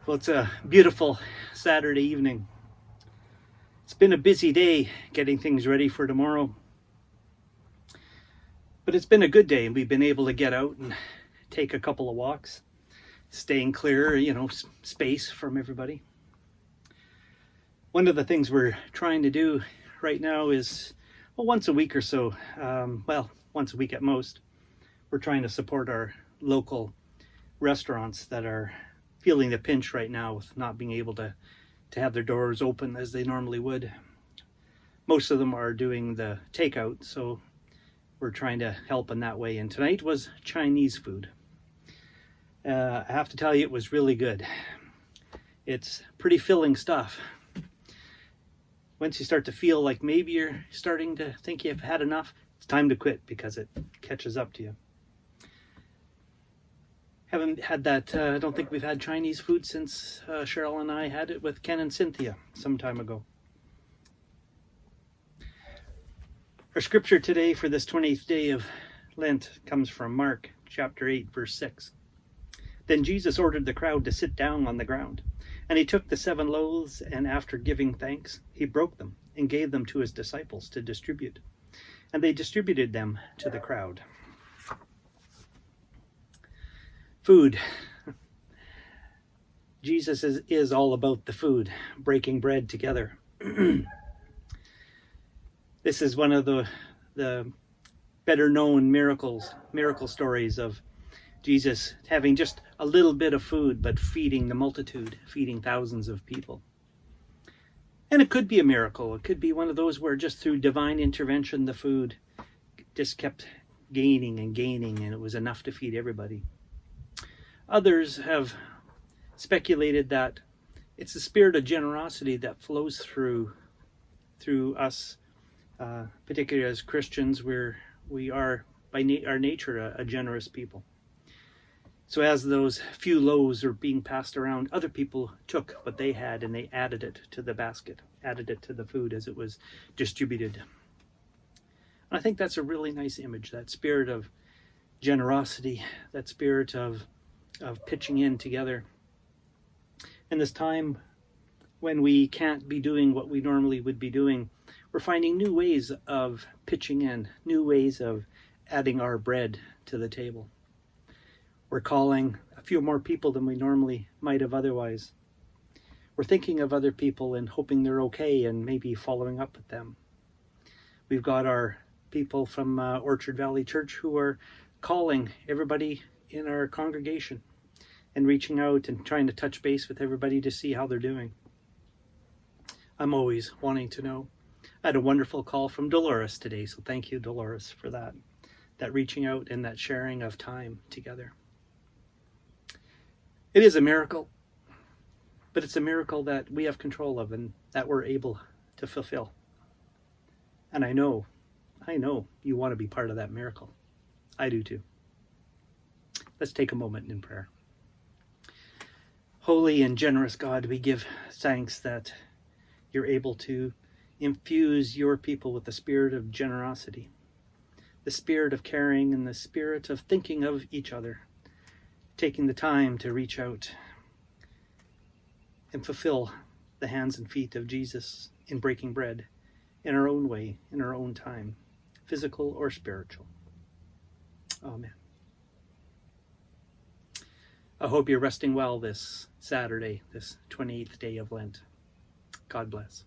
Well, it's a beautiful Saturday evening. It's been a busy day getting things ready for tomorrow. But it's been a good day. We've been able to get out and take a couple of walks, staying clear, space from everybody. One of the things we're trying to do right now is, once a week or so, once a week at most, we're trying to support our local restaurants that are feeling the pinch right now with not being able to have their doors open as they normally would. Most of them are doing the takeout, so we're trying to help in that way. And tonight was Chinese food. I have to tell you, it was really good. It's pretty filling stuff. Once you start to feel like maybe you're starting to think you've had enough, it's time to quit because it catches up to you. Haven't had that, I don't think we've had Chinese food since Cheryl and I had it with Ken and Cynthia some time ago. Our scripture today for this 20th day of Lent comes from Mark chapter 8, verse 6. Then Jesus ordered the crowd to sit down on the ground, and he took the 7 loaves, and after giving thanks, he broke them and gave them to his disciples to distribute. And they distributed them to the crowd. Food. Jesus is all about the food, breaking bread together. This is one of the better known miracle stories of Jesus having just a little bit of food, but feeding the multitude, feeding thousands of people. And it could be a miracle. It could be one of those where just through divine intervention, the food just kept gaining and gaining, and it was enough to feed everybody. Others have speculated that it's the spirit of generosity that flows through us, particularly as Christians, where we are by our nature a generous people. So as those few loaves are being passed around, other people took what they had and they added it to the basket, added it to the food as it was distributed. And I think that's a really nice image, that spirit of generosity, that spirit of pitching in together. In this time when we can't be doing what we normally would be doing, we're finding new ways of pitching in, new ways of adding our bread to the table. We're calling a few more people than we normally might have otherwise. We're thinking of other people and hoping they're okay and maybe following up with them. We've got our people from Orchard Valley Church who are calling everybody in our congregation and reaching out and trying to touch base with everybody to see how they're doing. I'm always wanting to know. I had a wonderful call from Dolores today, so thank you, Dolores, for that reaching out and that sharing of time together. It is a miracle, but it's a miracle that we have control of and that we're able to fulfill. And I know you want to be part of that miracle. I do too. Let's take a moment in prayer. Holy and generous God, we give thanks that you're able to infuse your people with the spirit of generosity, the spirit of caring, and the spirit of thinking of each other, taking the time to reach out and fulfill the hands and feet of Jesus in breaking bread in our own way, in our own time, physical or spiritual. Amen. I hope you're resting well this Saturday, this 28th day of Lent. God bless.